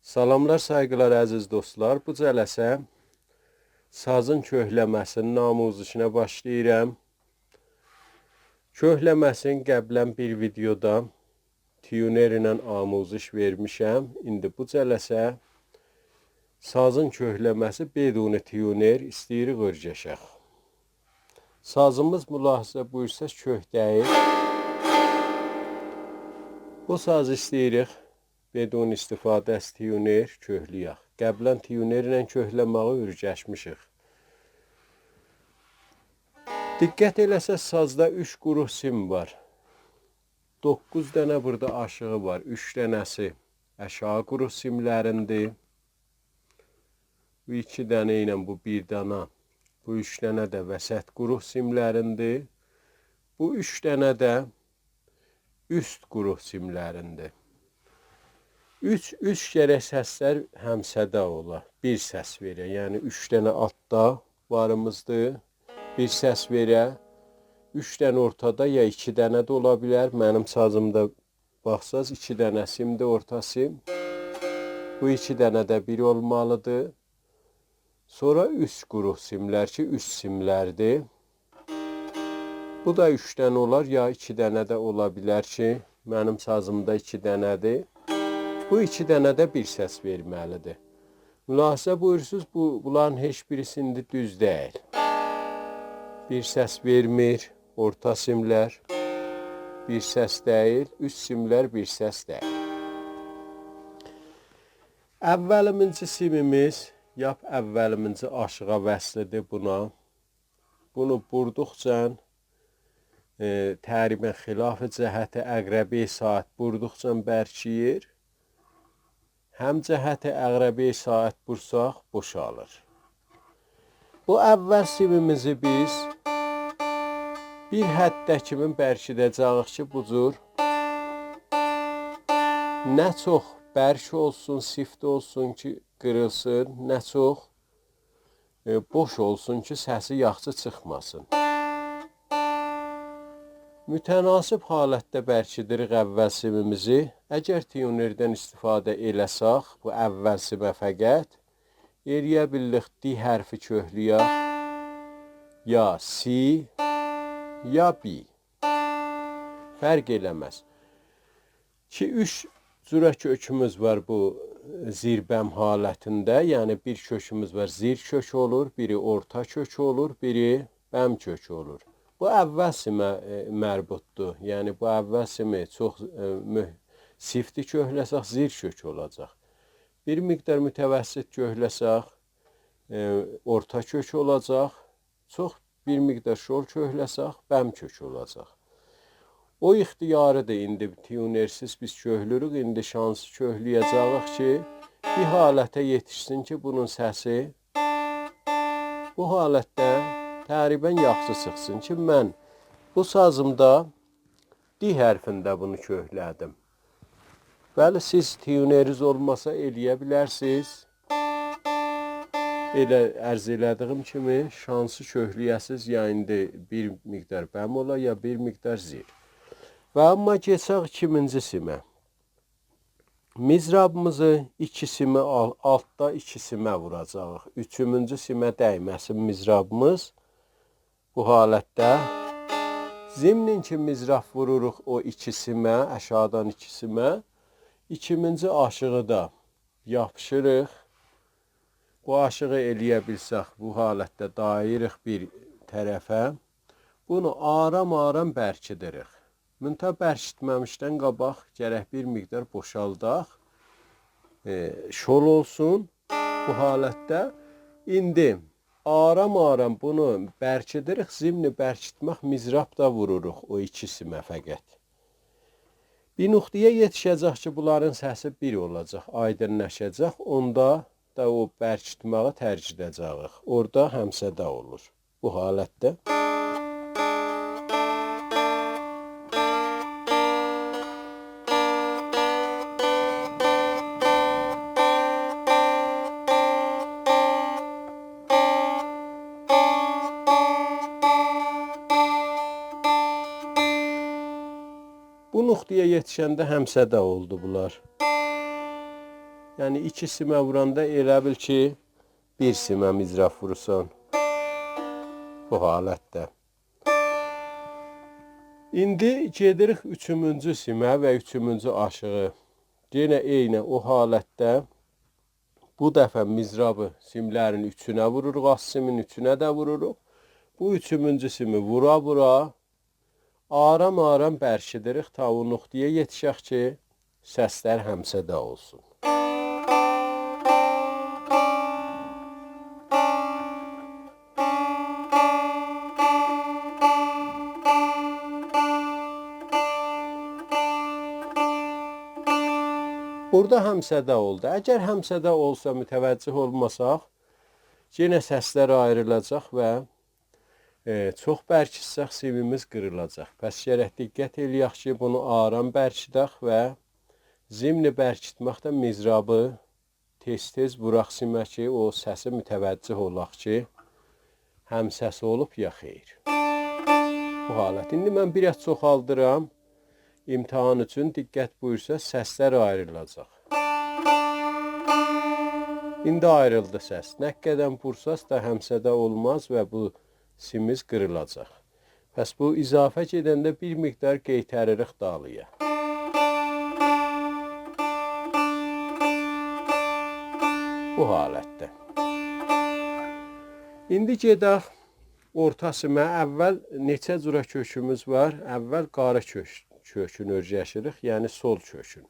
Salamlar, sayğılar əziz dostlar. Bu cələsə sazın köhləməsinin namuzişinə başlayıram. Köhləməsini qəblən bir videoda tuner ilə amuziş vermişəm. İndi bu cələsə sazın köhləməsi beduni tuner istəyirik örgəşək. Sazımız mülahizə buyursa köhdəyir. Bu sazı istəyirik bedun istifadə tuner köhləyək. Qəblən tuner ilə köhləməyi örgəşmişik. Diqqət eləsəz sazda 3 quruh sim var. 9 dənə burada aşığı var. 3 dənəsi aşağı quruh simlərindir. Bu 2 dənə ilə bu 1 dənə. Bu 3 dənə də vəsət quruh simlərindir. Bu 3 dənə də üst quruh simlərindir. 3 kərə səslər həmsədə ola. Bir səs verə. Yəni 3 dənə altda varımızdır. Bir səs verə. 3 dənə ortada ya 2 dənə də ola bilər. Mənim sazımda baxsaz 2 dənə simdir orta sim. Bu 2 dənə də bir olmalıdır. Sonra üst quruh simlər ki, üst simlərdir. Bu da 3 dənə olar ya 2 dənə də ola bilər ki, mənim sazımda 2 dənədir. Bu 2 dənə də bir səs verməlidir. Mülahizə buyursunuz, bunların heç birisində düz deyil. Bir səs vermir, orta simlər bir səs deyil, üst simlər bir səs deyil. Əvvəliminci simimiz, əvvəliminci aşığa vəslidir buna. Bunu burduqca, təqribən xilafı cəhəti əqrəbi saat burduqca bərkiyir. Həm cəhəti əqrəbi saat bursaq boşalır. Bu əvvəl simimizi biz bir həddə kimi bərkidəcəyik ki, bu cür nə çox bərk olsun, sift olsun ki, qırılsın, nə çox boş olsun ki, səsi yaxşı çıxmasın. Mütənasib halətdə bərkidirik əvvəl simimizi. Əgər tunerdən istifadə eləsək, bu əvvəl simə fəqət eləyə bildik D hərfi köhləyək, ya C, ya B. Fərq eləməz. Ki, 3 cürə kökümüz var bu zirbəm halətində. Yəni, bir kökümüz var, zir kök olur, biri orta kök olur, biri bəm kök olur. Bu əvvəl simə mərbutdur. Yəni, bu əvvəl simi çox sifti köhləsək zir kök olacaq. Bir miqdar mütəvəssit köhləsək orta kök olacaq. Çox bir miqdar şol köhləsək bəm kök olacaq. O ixtiyarıdır. İndi tunersiz biz köhlürük. İndi şansı köhləyəcəyik ki, bir halətə yetişsin ki, bunun səsi bu halətdə təqribən yaxşı çıxsın ki, mən bu sazımda D hərfində bunu köhlədim. Bəli, siz tuneriz olmasa eləyə bilərsiniz. Elə ərz elədiyim kimi şansı köhləyəsiz, ya indi bir miqdar bəm ola, ya bir miqdar zir. Və amma geçək 2-ci simə. Mizrabımızı 2 simə altda 2 simə vuracaq. 3-cü simə dəyməsin mizrabımız. Bu halətdə zimnin ki mizraf vururuq o 2 simə, aşağıdan 2 simə. 2-ci aşığı da yapışırıq. Bu aşığı eləyə bilsək, bu halətdə dairiq bir tərəfə. Bunu aram-aram bərkidirik. Müntə bərkitməmişdən qabaq gərək bir miqdar boşaldaq. Şol olsun bu halətdə. İndi aram-aram bunu bərkidirik. Zimni bərkitmək mizrab da vururuq o 2 simə fəqət. Bir nöqtəyə yetişəcək ki, bunların səsi bir olacaq, aydınlaşacaq. Onda da o bərkitməyi tərk edəcəyik. Orada həmsədə olur bu halətdə. Bu nöqtəyə yetişəndə həmsədə oldu bunlar. Yəni 2 simə vuranda elə bil ki, 1 simə mizraf vurursan. Bu halətdə. İndi gedirik 3-cü simə və 3-cü aşığı. Yenə eyni o halətdə bu dəfə mizrabı simlərin 3-ünə vururuq, az simin 3-ünə də vururuq. Bu 3-cü simi vura-vura aram-aram bərkidirik ta o nöqtəyə yetişək ki, səslər həmsədə olsun. Burada həmsədə oldu. Əgər həmsədə olsa, mütəvəccüh olmasaq, yenə səslər ayrılacaq və çox bərkitsək simimiz qırılacaq. Bəs gərək diqqət eləyək ki, bunu aram bərkidək və zimni bərkitmək də mizrabı tez-tez vuraq simə ki, o səsi mütəvəccüh olaq ki, həmsəsi olub ya xeyr. Bu halət. İndi mən bir az çoxaldıram. İmtahan üçün diqqət buyursa səslər ayrılacaq. İndi ayrıldı səs. Nə qədər vursaz da həmsədə olmaz və bu simiz qırılacaq. Bəs bu izafə gedəndə bir miqdar qeytəririk dalıya. Bu halətdə. İndi gedək orta simə. Əvvəl neçə cürə kökümüz var? Əvvəl qarı kökünü öyrəşirik, yəni sol kökün.